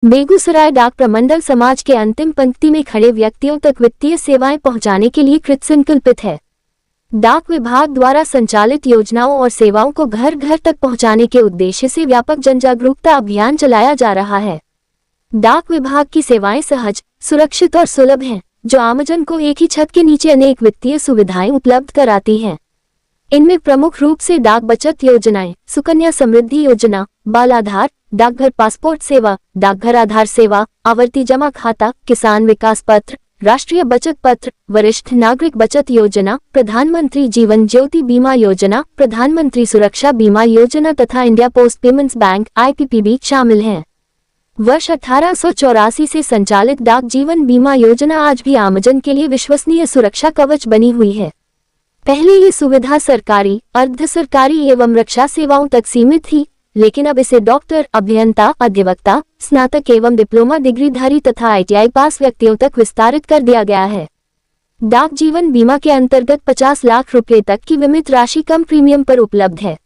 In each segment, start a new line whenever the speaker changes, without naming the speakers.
बेगूसराय डाक प्रमंडल समाज के अंतिम पंक्ति में खड़े व्यक्तियों तक वित्तीय सेवाएं पहुंचाने के लिए कृतसंकल्पित है। डाक विभाग द्वारा संचालित योजनाओं और सेवाओं को घर घर तक पहुंचाने के उद्देश्य से व्यापक जनजागरूकता अभियान चलाया जा रहा है। डाक विभाग की सेवाएं सहज, सुरक्षित और सुलभ हैं, जो आमजन को एक ही छत के नीचे अनेक वित्तीय सुविधाएं उपलब्ध कराती हैं। इनमें प्रमुख रूप से डाक बचत योजनाएं, सुकन्या समृद्धि योजना, बाल आधार, डाकघर पासपोर्ट सेवा, डाकघर आधार सेवा, आवर्ती जमा खाता, किसान विकास पत्र, राष्ट्रीय बचत पत्र, वरिष्ठ नागरिक बचत योजना, प्रधानमंत्री जीवन ज्योति बीमा योजना, प्रधानमंत्री सुरक्षा बीमा योजना तथा India post payments bank (IPPB) शामिल हैं। वर्ष 1884 से संचालित डाक जीवन बीमा योजना आज भी आमजन के लिए विश्वसनीय सुरक्षा कवच बनी हुई है। पहले ये सुविधा सरकारी, अर्ध सरकारी एवं रक्षा सेवाओं तक सीमित थी, लेकिन अब इसे डॉक्टर, अभियंता, अधिवक्ता, स्नातक एवं डिप्लोमा डिग्रीधारी तथा ITI पास व्यक्तियों तक विस्तारित कर दिया गया है। डाक जीवन बीमा के अंतर्गत 50 लाख रुपए तक की बीमित राशि कम प्रीमियम पर उपलब्ध है।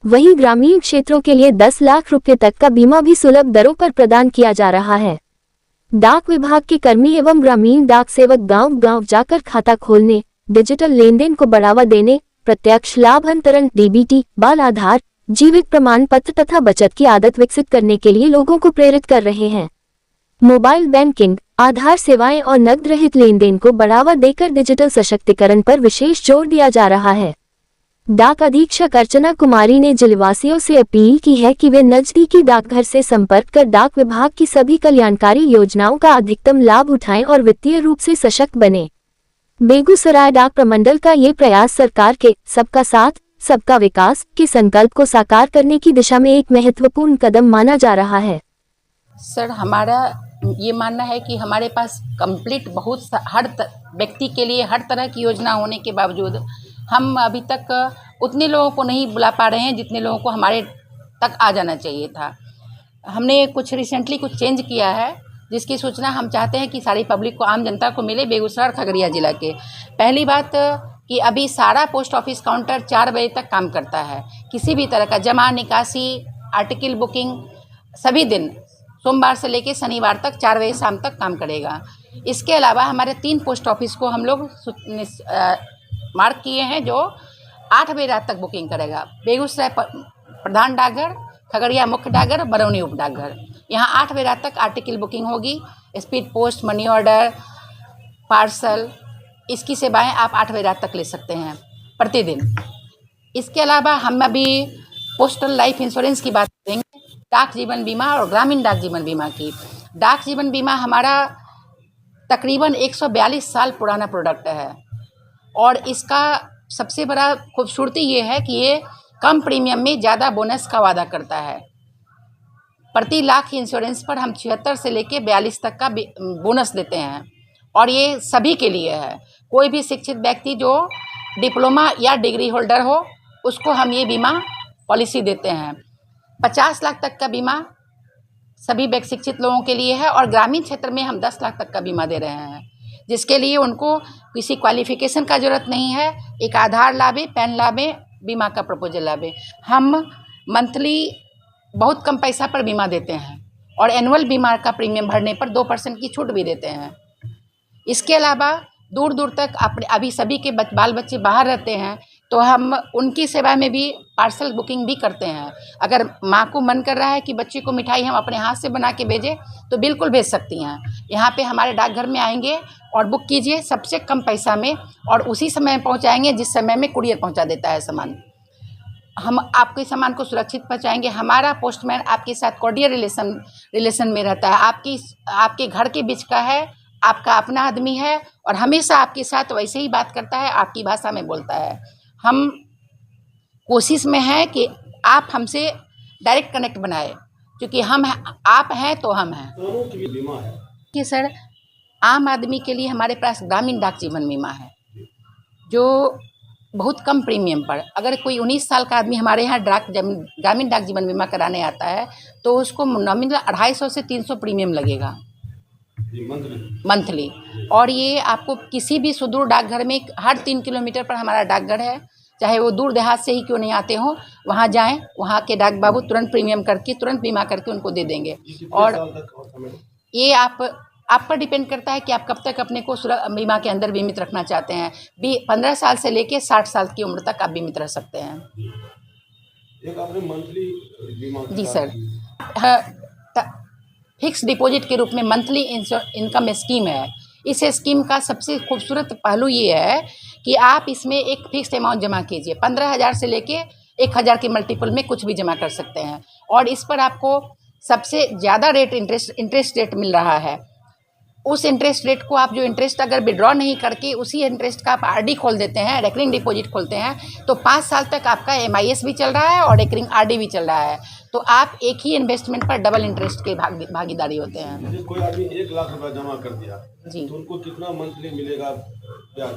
वहीं ग्रामीण क्षेत्रों के लिए 10 लाख रुपए तक का बीमा भी सुलभ दरों पर प्रदान किया जा रहा है। डाक विभाग के कर्मी एवं ग्रामीण डाक सेवक गांव-गांव जाकर खाता खोलने, डिजिटल लेनदेन को बढ़ावा देने, प्रत्यक्ष लाभ अंतरण DBT, बाल आधार, जीवित प्रमाण पत्र तथा बचत की आदत विकसित करने के लिए लोगों को प्रेरित कर रहे हैं। मोबाइल बैंकिंग, आधार सेवाएं और नकद रहित लेनदेन को बढ़ावा देकर डिजिटल सशक्तिकरण पर विशेष जोर दिया जा रहा है। डाक अधीक्षक अर्चना कुमारी ने जिलेवासियों से अपील की है कि वे नजदीकी डाकघर से संपर्क कर डाक विभाग की सभी कल्याणकारी योजनाओं का अधिकतम लाभ उठाएं और वित्तीय रूप से सशक्त बने। बेगूसराय डाक प्रमंडल का ये प्रयास सरकार के सबका साथ, सबका विकास के संकल्प को साकार करने की दिशा में एक महत्वपूर्ण कदम माना जा रहा है।
सर, हमारा ये मानना है कि हमारे पास कंप्लीट हर व्यक्ति के लिए हर तरह की योजना होने के बावजूद हम अभी तक उतने लोगों को नहीं बुला पा रहे हैं जितने लोगों को हमारे तक आ जाना चाहिए था। हमने रिसेंटली कुछ चेंज किया है, जिसकी सूचना हम चाहते हैं कि सारी पब्लिक को, आम जनता को मिले। बेगूसराय और खगड़िया जिला के पहली बात कि अभी सारा पोस्ट ऑफिस काउंटर 4 बजे तक काम करता है। किसी भी तरह का जमा, निकासी, आर्टिकल बुकिंग सभी दिन सोमवार से लेकर शनिवार तक 4 बजे शाम तक काम करेगा। इसके अलावा हमारे 3 पोस्ट ऑफिस को हम लोग मार्क किए हैं जो 8 बजे रात तक बुकिंग करेगा। बेगूसराय प्रधान डाकघर, खगड़िया मुख्य डाकघर, बरौनी उप डाकघर, यहाँ 8 बजे रात तक आर्टिकल बुकिंग होगी। Speed post, money order, parcel, इसकी सेवाएं आप 8 बजे रात तक ले सकते हैं प्रतिदिन। इसके अलावा हम अभी पोस्टल लाइफ इंश्योरेंस की बात करेंगे, डाक जीवन बीमा और ग्रामीण डाक जीवन बीमा की। डाक जीवन बीमा हमारा तकरीबन 142 साल पुराना प्रोडक्ट है और इसका सबसे बड़ा खूबसूरती ये है कि ये कम प्रीमियम में ज़्यादा बोनस का वादा करता है। प्रति लाख इंश्योरेंस पर हम 76 से लेकर 42 तक का बोनस देते हैं और ये सभी के लिए है। कोई भी शिक्षित व्यक्ति जो डिप्लोमा या डिग्री होल्डर हो, उसको हम ये बीमा पॉलिसी देते हैं। 50 लाख तक का बीमा सभी शिक्षित लोगों के लिए है और ग्रामीण क्षेत्र में हम 10 लाख तक का बीमा दे रहे हैं, जिसके लिए उनको किसी क्वालिफिकेशन का ज़रूरत नहीं है। एक आधार लावे, पैन लावे, बीमा का प्रपोजल लावे। हम मंथली बहुत कम पैसा पर बीमा देते हैं और एनुअल बीमा का प्रीमियम भरने पर 2% की छूट भी देते हैं। इसके अलावा दूर दूर तक अभी सभी के बाल बच्चे बाहर रहते हैं, तो हम उनकी सेवा में भी पार्सल बुकिंग भी करते हैं। अगर माँ को मन कर रहा है कि बच्चे को मिठाई हम अपने हाथ से बना के भेजें, तो बिल्कुल भेज सकती हैं। यहाँ पे हमारे डाकघर में आएंगे और बुक कीजिए सबसे कम पैसा में, और उसी समय पहुँचाएंगे जिस समय में कुरियर पहुँचा देता है सामान। हम आपके सामान को सुरक्षित पहुँचाएंगे। हमारा पोस्टमैन आपके साथ कॉर्डियल रिलेशन में रहता है, आपके घर के बीच का है, आपका अपना आदमी है और हमेशा आपके साथ वैसे ही बात करता है, आपकी भाषा में बोलता है। हम कोशिश में हैं कि आप हमसे डायरेक्ट कनेक्ट बनाए, क्योंकि आप हैं तो हम हैं। कि सर, आम आदमी के लिए हमारे पास ग्रामीण डाक जीवन बीमा है, जो बहुत कम प्रीमियम पर, अगर कोई 19 साल का आदमी हमारे यहाँ ग्रामीण डाक जीवन बीमा कराने आता है, तो उसको नॉमिनल 250 से 300 प्रीमियम लगेगा मंथली। और ये आपको किसी भी सुदूर डाकघर में, हर 3 किलोमीटर पर हमारा डाकघर है, चाहे वो दूर देहात से ही क्यों नहीं आते हों, वहाँ जाएं, वहाँ के डाक बाबू तुरंत प्रीमियम करके, तुरंत बीमा करके उनको दे देंगे। और ये आप पर डिपेंड करता है कि आप कब तक अपने को बीमा के अंदर बीमित रखना चाहते हैं। 15 साल से लेके 60 साल की उम्र तक आप बीमित रह सकते हैं।
एक आपने मंथली बीमा
जी सर, फिक्स डिपॉजिट के रूप में मंथली इनकम स्कीम है। इस स्कीम का सबसे खूबसूरत पहलू ये है कि आप इसमें एक फिक्स्ड अमाउंट जमा कीजिए। 15,000 से लेके 1,000 के मल्टीपल में कुछ भी जमा कर सकते हैं और इस पर आपको सबसे ज़्यादा रेट इंटरेस्ट रेट मिल रहा है। उस इंटरेस्ट रेट को आप जो इंटरेस्ट अगर विड्रॉ नहीं करके उसी इंटरेस्ट का आप आरडी खोल देते हैं, रेकरिंग डिपॉजिट खोलते हैं, तो 5 साल तक आपका MIS भी चल रहा है और रेकरिंग RD भी चल रहा है। तो आप एक ही इन्वेस्टमेंट पर डबल इंटरेस्ट के भागीदारी होते हैं।
जैसे कोई आदमी 1 लाख रुपया जमा कर दिया
जी,
तो उनको कितना मंथली मिलेगा ब्याज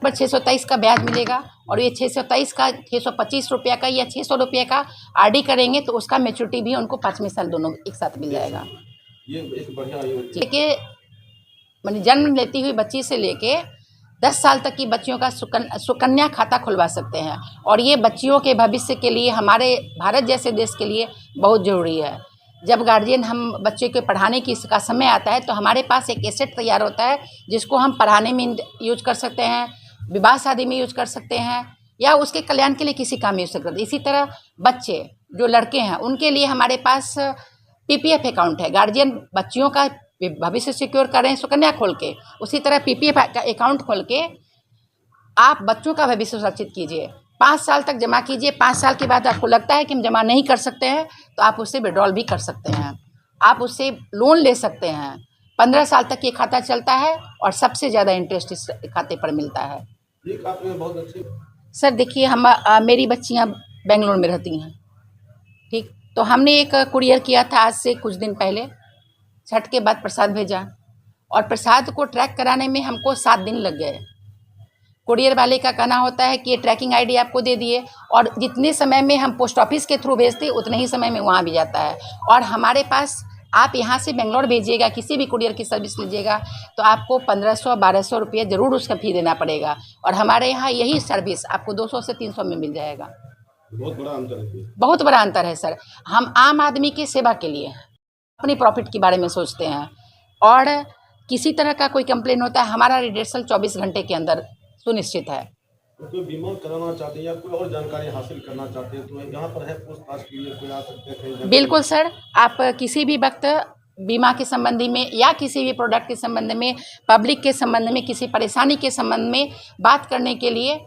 पर 623 का ब्याज मिलेगा और ये 623 का 625 रुपये का या 600 रुपये का RD करेंगे तो उसका मैच्योरिटी भी उनको 5वें साल दोनों एक साथ मिल जाएगा।
ये एक बढ़िया
लेके मैंने जन्म लेती हुई बच्ची से लेके 10 साल तक की बच्चियों का सुकन्या खाता खुलवा सकते हैं और ये बच्चियों के भविष्य के लिए, हमारे भारत जैसे देश के लिए बहुत ज़रूरी है। जब गार्जियन हम बच्चे के पढ़ाने की का समय आता है तो हमारे पास एक एसेट तैयार होता है जिसको हम पढ़ाने में यूज कर सकते हैं, विवाह शादी में यूज कर सकते हैं या उसके कल्याण के लिए किसी काम में यूज कर सकते हैं। इसी तरह बच्चे जो लड़के हैं उनके लिए हमारे पास PPF अकाउंट है। गार्जियन बच्चियों का भविष्य सिक्योर करें सुकन्या खोल के, उसी तरह PPF अकाउंट खोल के आप बच्चों का भविष्य सुरक्षित कीजिए। 5 साल तक जमा कीजिए। 5 साल के बाद आपको लगता है कि हम जमा नहीं कर सकते हैं तो आप उससे विड्रॉल भी कर सकते हैं, आप उससे लोन ले सकते हैं। 15 साल तक ये खाता चलता है और सबसे ज़्यादा इंटरेस्ट इस खाते पर मिलता है।
एक आपने बहुत अच्छी
सर देखिए, मेरी बच्चियाँ बेंगलोर में रहती हैं, ठीक, तो हमने एक कुरियर किया था आज से कुछ दिन पहले। छठ के बाद प्रसाद भेजा और प्रसाद को ट्रैक कराने में हमको 7 दिन लग गए। कुरियर वाले का कहना होता है कि ये ट्रैकिंग ID आपको दे दिए और जितने समय में हम पोस्ट ऑफिस के थ्रू भेजते उतने ही समय में वहाँ भी जाता है। और हमारे पास आप यहाँ से बेंगलोर भेजिएगा, किसी भी कुरियर की सर्विस लीजिएगा तो आपको 1500-1200 रुपये ज़रूर उसका फ़ी देना पड़ेगा और हमारे यहाँ यही सर्विस आपको 200 से 300 में मिल जाएगा।
बहुत बड़ा अंतर है।
बहुत बड़ा अंतर है सर। हम आम आदमी की सेवा के लिए अपनी प्रॉफिट के बारे में सोचते हैं और किसी तरह का कोई कंप्लेन होता है हमारा रिडर्सल 24 घंटे के अंदर सुनिश्चित है।
कोई बीमा कराना चाहते हैं या कोई और जानकारी हासिल करना चाहते हैं तो यहाँ पर है पूछताछ के लिए कोई आ सकते हैं?
बिल्कुल सर, आप किसी भी वक्त बीमा के संबंधी में या किसी भी प्रोडक्ट के संबंध में, पब्लिक के संबंध में, किसी परेशानी के संबंध में बात करने के लिए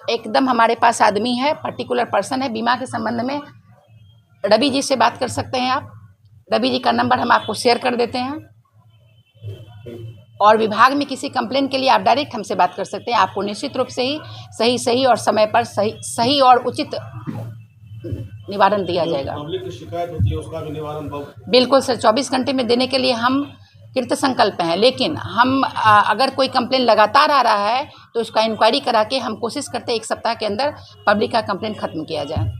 एकदम हमारे पास आदमी है, पर्टिकुलर पर्सन है। बीमा के संबंध में रवि जी से बात कर सकते हैं आप। रवि जी का नंबर हम आपको शेयर कर देते हैं और विभाग में किसी कंप्लेन के लिए आप डायरेक्ट हमसे बात कर सकते हैं। आपको निश्चित रूप से ही सही और समय पर सही और उचित निवारण दिया जाएगा।
पब्लिक की शिकायत होती है उसका भी निवारण
बिल्कुल सर, 24 घंटे में देने के लिए हम कृत संकल्प हैं। लेकिन हम अगर कोई कंप्लेन लगातार आ रहा है तो उसका इंक्वायरी करा के हम कोशिश करते हैं 1 सप्ताह के अंदर पब्लिक का कंप्लेन खत्म किया जाए।